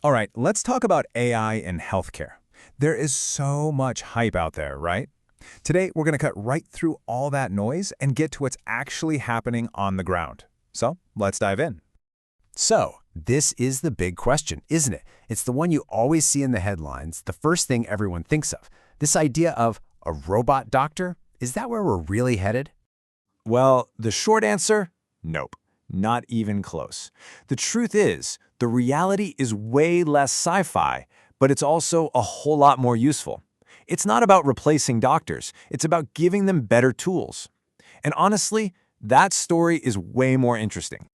All right, let's talk about AI in healthcare. There is so much hype out there, right? Today, we're going to cut right through all that noise and get to what's actually happening on the ground. So, let's dive in. So, this is the big question, isn't it? It's the one you always see in the headlines, the first thing everyone thinks of. This idea of a robot doctor, is that where we're really headed? Well, the short answer, nope, not even close. The truth is, the reality is way less sci-fi, but it's also a whole lot more useful. It's not about replacing doctors, it's about giving them better tools. And honestly, that story is way more interesting.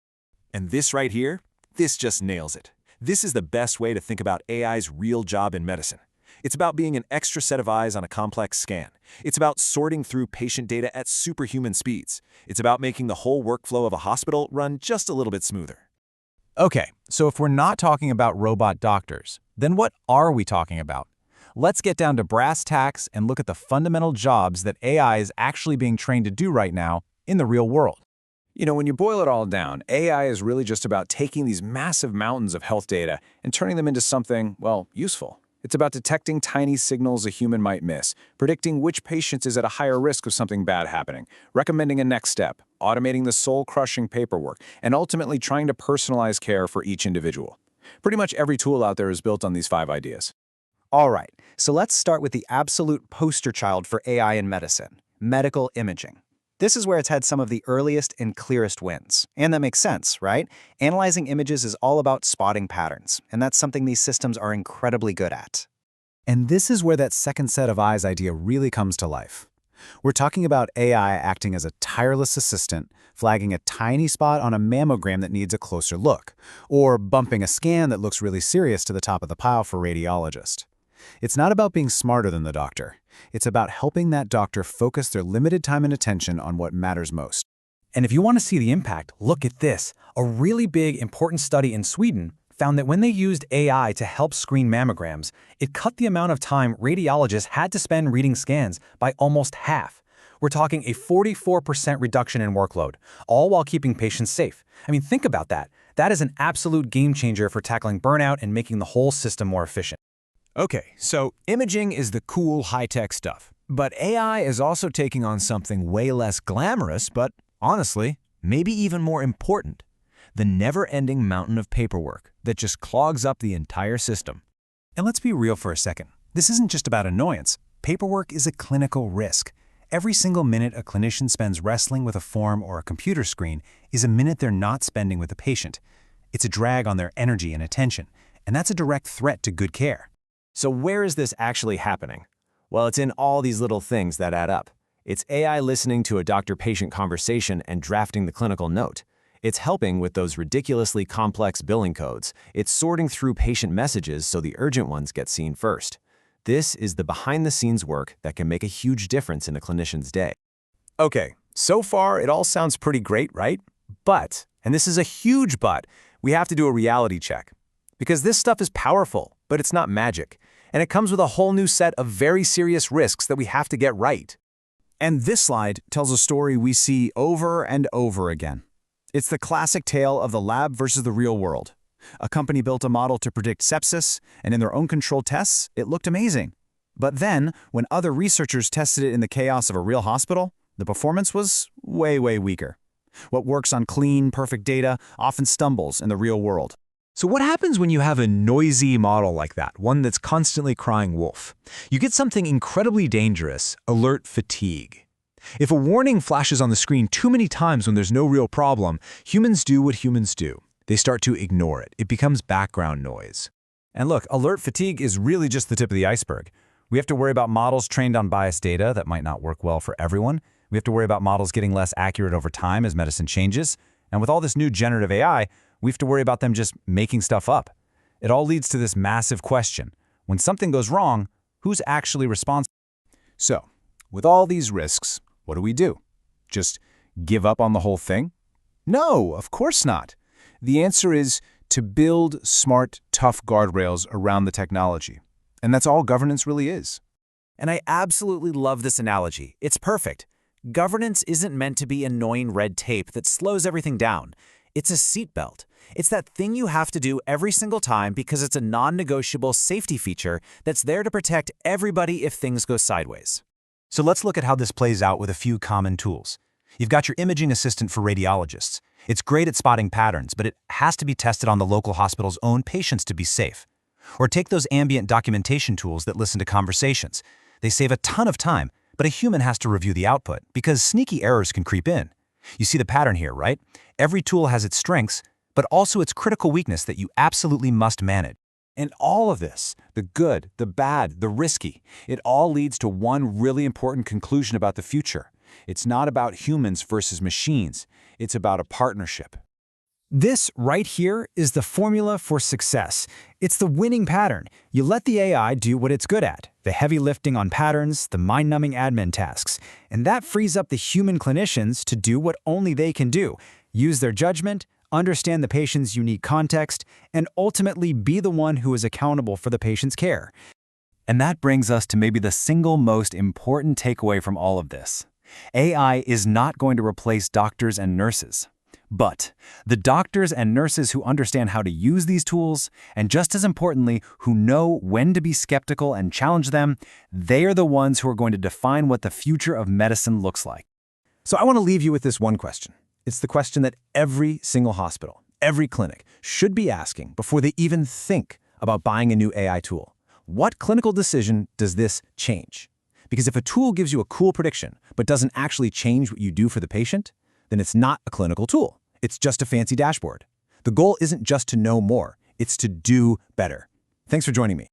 And this right here, this just nails it. This is the best way to think about AI's real job in medicine. It's about being an extra set of eyes on a complex scan. It's about sorting through patient data at superhuman speeds. It's about making the whole workflow of a hospital run just a little bit smoother. Okay, so if we're not talking about robot doctors, then what are we talking about? Let's get down to brass tacks and look at the fundamental jobs that AI is actually being trained to do right now in the real world. You know, when you boil it all down, AI is really just about taking these massive mountains of health data and turning them into something, well, useful. It's about detecting tiny signals a human might miss, predicting which patient is at a higher risk of something bad happening, recommending a next step, automating the soul-crushing paperwork, and ultimately trying to personalize care for each individual. Pretty much every tool out there is built on these 5 ideas. All right, so let's start with the absolute poster child for AI in medicine, medical imaging. This is where it's had some of the earliest and clearest wins. And that makes sense, right? Analyzing images is all about spotting patterns, and that's something these systems are incredibly good at. And this is where that second set of eyes idea really comes to life. We're talking about AI acting as a tireless assistant, flagging a tiny spot on a mammogram that needs a closer look, or bumping a scan that looks really serious to the top of the pile for a radiologist. It's not about being smarter than the doctor. It's about helping that doctor focus their limited time and attention on what matters most. And if you want to see the impact, look at this. A really big, important study in Sweden found that when they used AI to help screen mammograms, it cut the amount of time radiologists had to spend reading scans by almost half. We're talking a 44% reduction in workload, all while keeping patients safe. I mean, think about that. That is an absolute game changer for tackling burnout and making the whole system more efficient. Okay, so imaging is the cool high-tech stuff. But AI is also taking on something way less glamorous, but honestly, maybe even more important. The never-ending mountain of paperwork that just clogs up the entire system. And let's be real for a second. This isn't just about annoyance. Paperwork is a clinical risk. Every single minute a clinician spends wrestling with a form or a computer screen is a minute they're not spending with the patient. It's a drag on their energy and attention, and that's a direct threat to good care. So where is this actually happening? Well, it's in all these little things that add up. It's AI listening to a doctor-patient conversation and drafting the clinical note. It's helping with those ridiculously complex billing codes. It's sorting through patient messages so the urgent ones get seen first. This is the behind-the-scenes work that can make a huge difference in the clinician's day. Okay, so far it all sounds pretty great, right? But, and this is a huge but, we have to do a reality check. Because this stuff is powerful, but it's not magic. And it comes with a whole new set of very serious risks that we have to get right. And this slide tells a story we see over and over again. It's the classic tale of the lab versus the real world. A company built a model to predict sepsis, and in their own controlled tests, it looked amazing. But then, when other researchers tested it in the chaos of a real hospital, the performance was way, way weaker. What works on clean, perfect data often stumbles in the real world. So what happens when you have a noisy model like that, one that's constantly crying wolf? You get something incredibly dangerous, alert fatigue. If a warning flashes on the screen too many times when there's no real problem, humans do what humans do. They start to ignore it. It becomes background noise. And look, alert fatigue is really just the tip of the iceberg. We have to worry about models trained on biased data that might not work well for everyone. We have to worry about models getting less accurate over time as medicine changes. And with all this new generative AI, we have to worry about them just making stuff up. It all leads to this massive question. When something goes wrong, who's actually responsible? So, with all these risks, what do? Just give up on the whole thing? No, of course not. The answer is to build smart, tough guardrails around the technology. And that's all governance really is. And I absolutely love this analogy. It's perfect. Governance isn't meant to be annoying red tape that slows everything down. It's a seatbelt. It's that thing you have to do every single time because it's a non-negotiable safety feature that's there to protect everybody if things go sideways. So let's look at how this plays out with a few common tools. You've got your imaging assistant for radiologists. It's great at spotting patterns, but it has to be tested on the local hospital's own patients to be safe. Or take those ambient documentation tools that listen to conversations. They save a ton of time, but a human has to review the output because sneaky errors can creep in. You see the pattern here, right? Every tool has its strengths, but also its critical weakness that you absolutely must manage. And all of this, the good, the bad, the risky, it all leads to one really important conclusion about the future. It's not about humans versus machines. It's about a partnership. This right here is the formula for success. It's the winning pattern. You let the AI do what it's good at, the heavy lifting on patterns, the mind-numbing admin tasks, and that frees up the human clinicians to do what only they can do, use their judgment, understand the patient's unique context, and ultimately be the one who is accountable for the patient's care. And that brings us to maybe the single most important takeaway from all of this. AI is not going to replace doctors and nurses. But the doctors and nurses who understand how to use these tools, and just as importantly, who know when to be skeptical and challenge them, they are the ones who are going to define what the future of medicine looks like. So I want to leave you with this one question. It's the question that every single hospital, every clinic should be asking before they even think about buying a new AI tool. What clinical decision does this change? Because if a tool gives you a cool prediction but doesn't actually change what you do for the patient, then it's not a clinical tool. It's just a fancy dashboard. The goal isn't just to know more, it's to do better. Thanks for joining me.